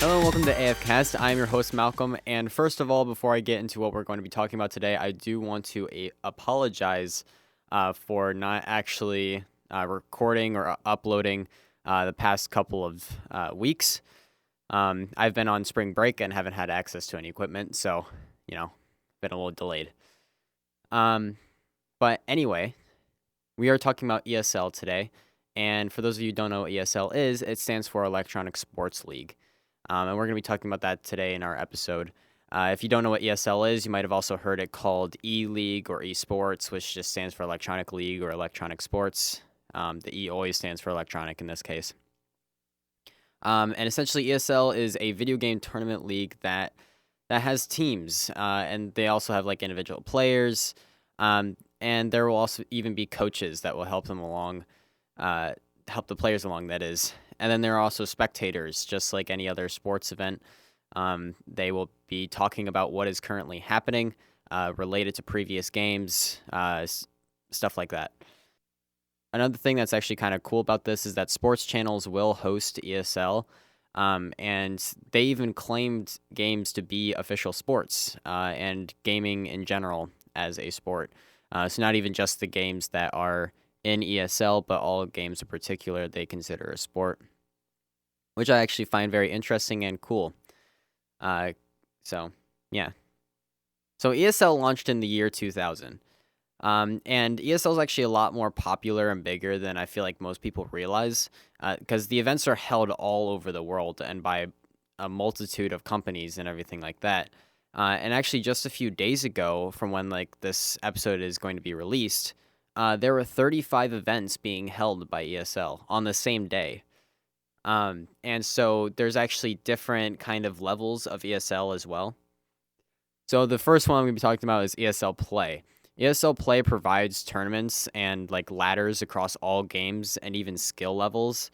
Hello and welcome to AFcast. I'm your host Malcolm, and first of all, before I get into what we're going to be talking about today, I do want to apologize for not actually recording or uploading the past couple of weeks. I've been on spring break and haven't had access to any equipment, so, been a little delayed. But anyway, we are talking about ESL today, and for those of you who don't know what ESL is, it stands for Electronic Sports League. And we're going to be talking about that today in our episode. If you don't know what ESL is, you might have also heard it called ELeague or ESports, which just stands for Electronic League or Electronic Sports. The E always stands for electronic in this case. And essentially, ESL is a video game tournament league that has teams, and they also have like individual players, and there will also even be coaches that will help them along, help the players along, that is. And then there are also spectators, just like any other sports event. They will be talking about what is currently happening, related to previous games, stuff like that. Another thing that's actually kind of cool about this is that sports channels will host ESL, and they even claimed games to be official sports, and gaming in general as a sport. So not even just the games that are in ESL, but all games in particular they consider a sport, which I actually find very interesting and cool. So ESL launched in the year 2000. And ESL is actually a lot more popular and bigger than I feel like most people realize, because the events are held all over the world and by a multitude of companies and everything like that. And actually, just a few days ago, from when like this episode is going to be released, there were 35 events being held by ESL on the same day. And so there's actually different kind of levels of ESL as well. So the first one I'm going to be talking about is ESL Play. ESL Play provides tournaments and like ladders across all games and even skill levels.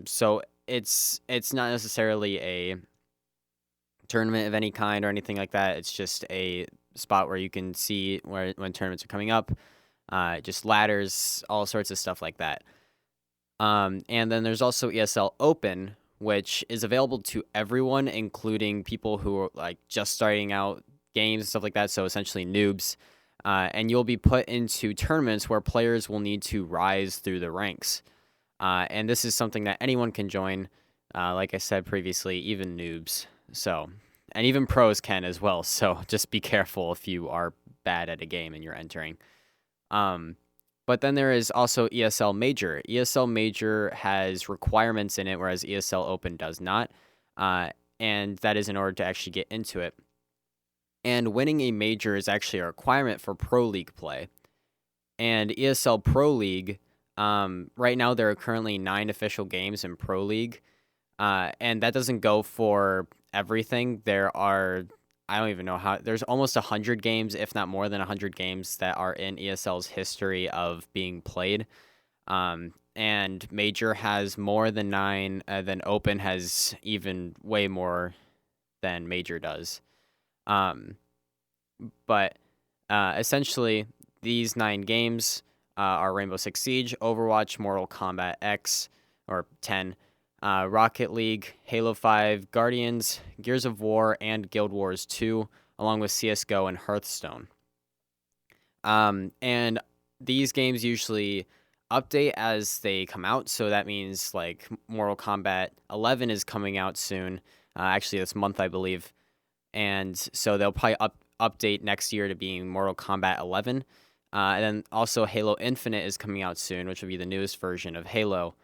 So it's not necessarily a tournament of any kind or anything like that. It's just a spot where you can see when tournaments are coming up, just ladders, all sorts of stuff like that. And then there's also ESL Open, which is available to everyone, including people who are like just starting out games and stuff like that. So essentially noobs. And you'll be put into tournaments where players will need to rise through the ranks. And this is something that anyone can join. Like I said previously, even noobs. So, and even pros can as well. So just be careful if you are bad at a game and you're entering. But then there is also ESL Major. ESL Major has requirements in it, whereas ESL Open does not. And that is in order to actually get into it. And winning a major is actually a requirement for Pro League play. And ESL Pro League, right now there are currently 9 official games in Pro League. And that doesn't go for everything. There are, I don't even know how, there's almost 100 games, if not more than 100 games that are in ESL's history of being played. And Major has more than 9, then Open has even way more than Major does. But essentially, these 9 games are Rainbow Six Siege, Overwatch, Mortal Kombat X, or 10, Rocket League, Halo 5, Guardians, Gears of War, and Guild Wars 2, along with CSGO and Hearthstone. And these games usually update as they come out, so that means like Mortal Kombat 11 is coming out soon, actually this month I believe, and so they'll probably update next year to being Mortal Kombat 11, and then also Halo Infinite is coming out soon, which will be the newest version of Halo,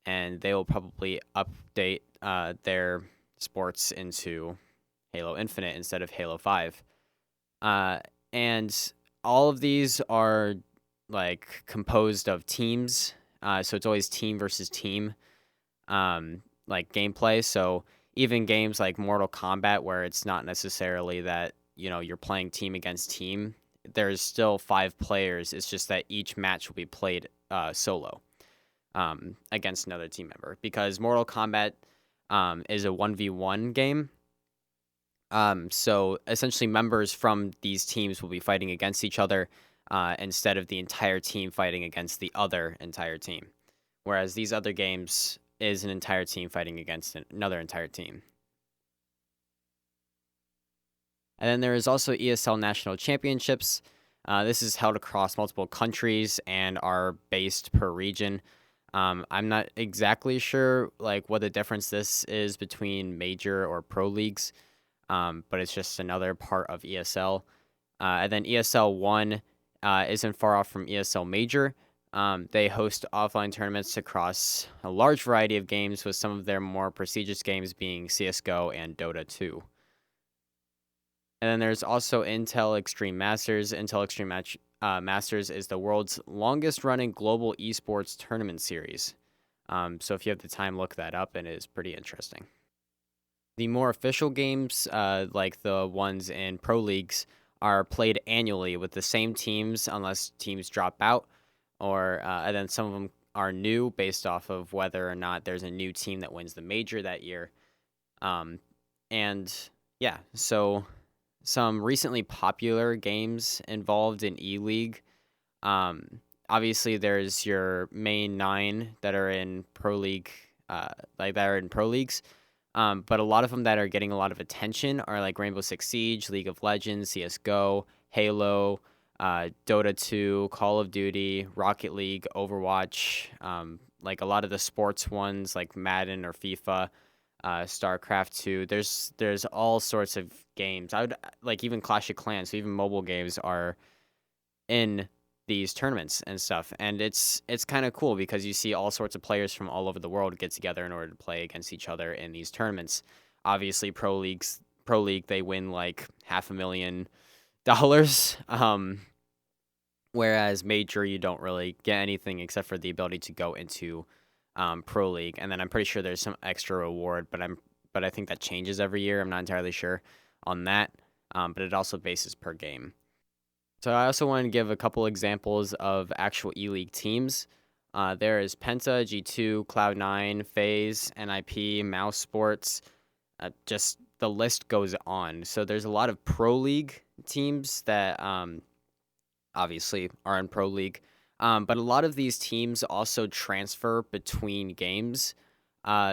and they will probably update their sports into Halo Infinite instead of Halo 5. And all of these are like composed of teams, so it's always team versus team, like gameplay. So even games like Mortal Kombat, where it's not necessarily that you're playing team against team, there's still 5 players. It's just that each match will be played solo against another team member, because Mortal Kombat is a 1v1 game. So essentially members from these teams will be fighting against each other, instead of the entire team fighting against the other entire team. Whereas these other games is an entire team fighting against another entire team. And then there is also ESL National Championships. This is held across multiple countries and are based per region. I'm not exactly sure like what the difference this is between major or pro leagues, but it's just another part of ESL. And then ESL 1 isn't far off from ESL Major. They host offline tournaments across a large variety of games, with some of their more prestigious games being CSGO and Dota 2. And then there's also Intel Extreme Masters. Intel Extreme Masters is the world's longest running global esports tournament series. So if you have the time, look that up, and it is pretty interesting. The more official games, like the ones in pro leagues, are played annually with the same teams unless teams drop out, or and then some of them are new based off of whether or not there's a new team that wins the major that year. And yeah, so some recently popular games involved in ELeague. Obviously, there's your main 9 that are in pro league, that are in pro leagues. But a lot of them that are getting a lot of attention are like Rainbow Six Siege, League of Legends, CSGO, Halo, Dota 2, Call of Duty, Rocket League, Overwatch, like a lot of the sports ones like Madden or FIFA, StarCraft 2. There's all sorts of games. I would like even Clash of Clans, so even mobile games are in these tournaments and stuff. And it's kind of cool because you see all sorts of players from all over the world get together in order to play against each other in these tournaments. Obviously, pro league they win like $500,000. Whereas major, you don't really get anything except for the ability to go into pro league, and then I'm pretty sure there's some extra reward, but I think that changes every year. I'm not entirely sure on that, but it also bases per game. So I also want to give a couple examples of actual ELeague teams. There is Penta, G2, Cloud9, FaZe, NIP, Mouse Sports. Just the list goes on. So there's a lot of pro league teams that obviously are in pro league. But a lot of these teams also transfer between games.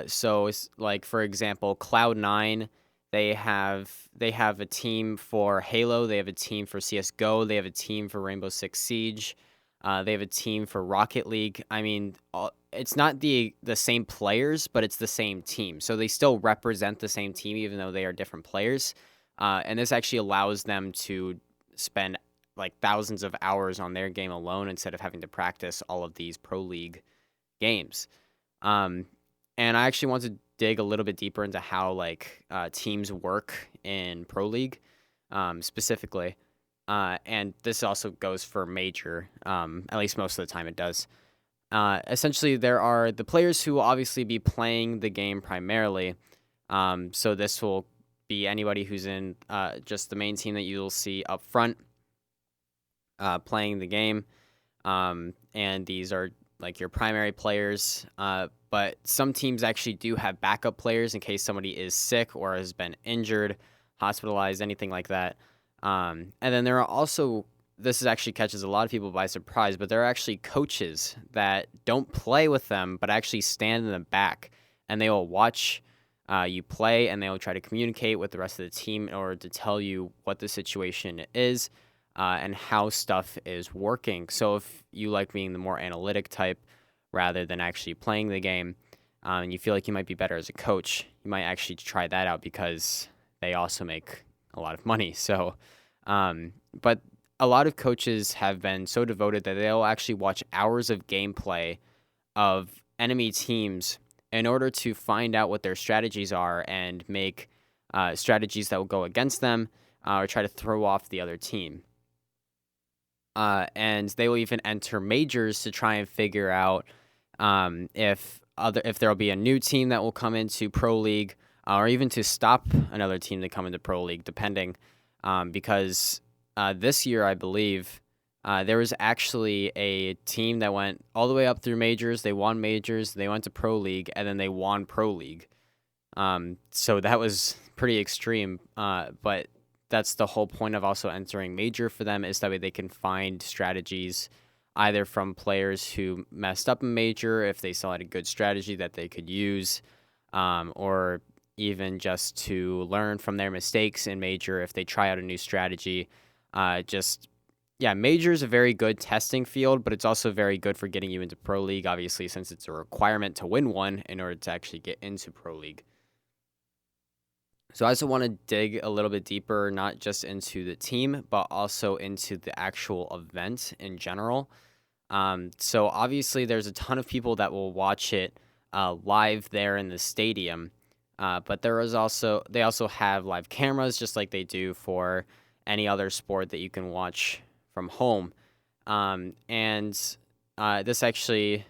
So it's like, for example, Cloud9, they have a team for Halo, they have a team for CSGO, they have a team for Rainbow Six Siege, they have a team for Rocket League. I mean, it's not the same players, but it's the same team. So they still represent the same team, even though they are different players. And this actually allows them to spend like thousands of hours on their game alone instead of having to practice all of these pro league games. And I actually want to dig a little bit deeper into how like teams work in pro league specifically. And this also goes for major, at least most of the time it does. Essentially, there are the players who will obviously be playing the game primarily. So this will be anybody who's in just the main team that you'll see up front playing the game. And these are like your primary players. But some teams actually do have backup players in case somebody is sick or has been injured, hospitalized, anything like that. And then there are also, this is actually catches a lot of people by surprise, but there are actually coaches that don't play with them, but actually stand in the back, and they will watch you play, and they will try to communicate with the rest of the team in order to tell you what the situation is and how stuff is working. So if you like being the more analytic type rather than actually playing the game, and you feel like you might be better as a coach, you might actually try that out because they also make a lot of money. So, but a lot of coaches have been so devoted that they'll actually watch hours of gameplay of enemy teams in order to find out what their strategies are and make strategies that will go against them or try to throw off the other team. And they will even enter majors to try and figure out if there'll be a new team that will come into pro league, or even to stop another team to come into pro league, depending. Because this year, I believe, there was actually a team that went all the way up through majors. They won majors, they went to pro league, and then they won pro league. So that was pretty extreme. But that's the whole point of also entering major for them, is that way they can find strategies either from players who messed up in major, if they still had a good strategy that they could use, or even just to learn from their mistakes in Major if they try out a new strategy. Major is a very good testing field, but it's also very good for getting you into Pro League, obviously, since it's a requirement to win one in order to actually get into Pro League. So I also want to dig a little bit deeper, not just into the team, but also into the actual event in general. So obviously, there's a ton of people that will watch it live there in the stadium, but they also have live cameras, just like they do for any other sport that you can watch from home. This actually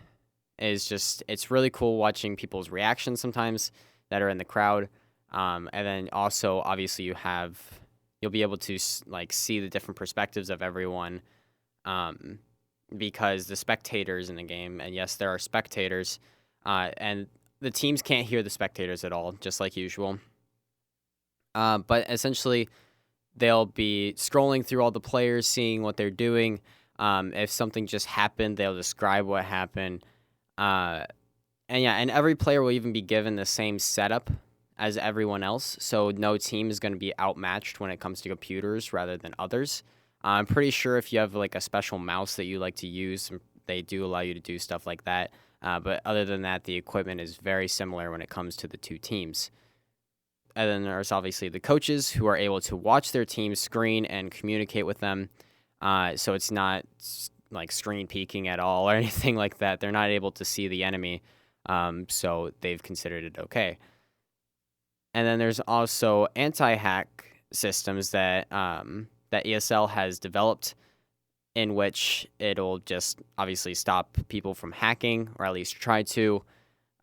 it's really cool watching people's reactions sometimes that are in the crowd. And then also, obviously, you'll be able to see the different perspectives of everyone, because the spectators in the game, and yes, there are spectators, and the teams can't hear the spectators at all, just like usual. But essentially, they'll be scrolling through all the players, seeing what they're doing. If something just happened, they'll describe what happened. And every player will even be given the same setup as everyone else, so no team is going to be outmatched when it comes to computers rather than others. I'm pretty sure if you have like a special mouse that you like to use, they do allow you to do stuff like that. But other than that, the equipment is very similar when it comes to the two teams. And then there's obviously the coaches who are able to watch their team's screen and communicate with them. So it's not like screen peeking at all or anything like that. They're not able to see the enemy, so they've considered it okay. And then there's also anti-hack systems that ESL has developed, in which it'll just obviously stop people from hacking, or at least try to.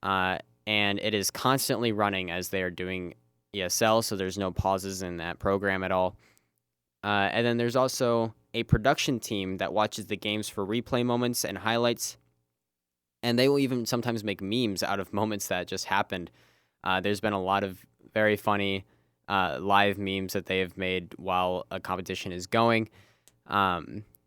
And it is constantly running as they are doing ESL, so there's no pauses in that program at all. And then there's also a production team that watches the games for replay moments and highlights, and they will even sometimes make memes out of moments that just happened. There's been a lot of very funny live memes that they have made while a competition is going.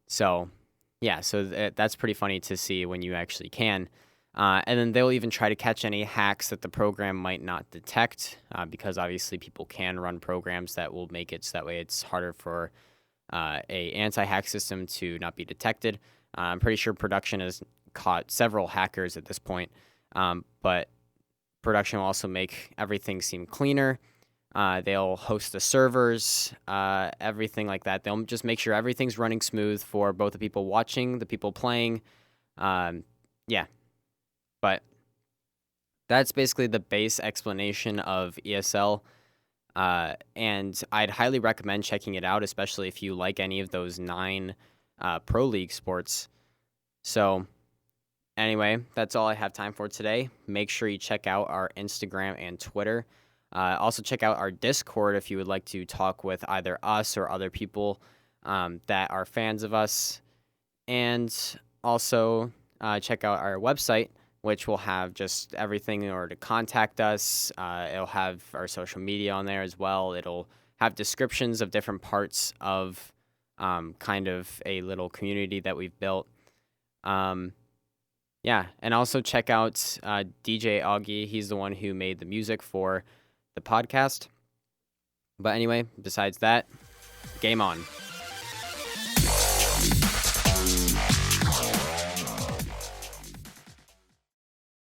So that's pretty funny to see when you actually can. And then they'll even try to catch any hacks that the program might not detect, because obviously people can run programs that will make it so that way it's harder for a anti-hack system to not be detected. I'm pretty sure production has caught several hackers at this point, but production will also make everything seem cleaner. They'll host the servers, everything like that. They'll just make sure everything's running smooth for both the people watching, the people playing. But that's basically the base explanation of ESL. And I'd highly recommend checking it out, especially if you like any of those 9 Pro League sports. So anyway, that's all I have time for today. Make sure you check out our Instagram and Twitter. Also check out our Discord if you would like to talk with either us or other people that are fans of us. And also check out our website, which will have just everything in order to contact us. It'll have our social media on there as well. It'll have descriptions of different parts of kind of a little community that we've built. And also check out DJ Augie. He's the one who made the music for the podcast. But anyway, besides that, game on.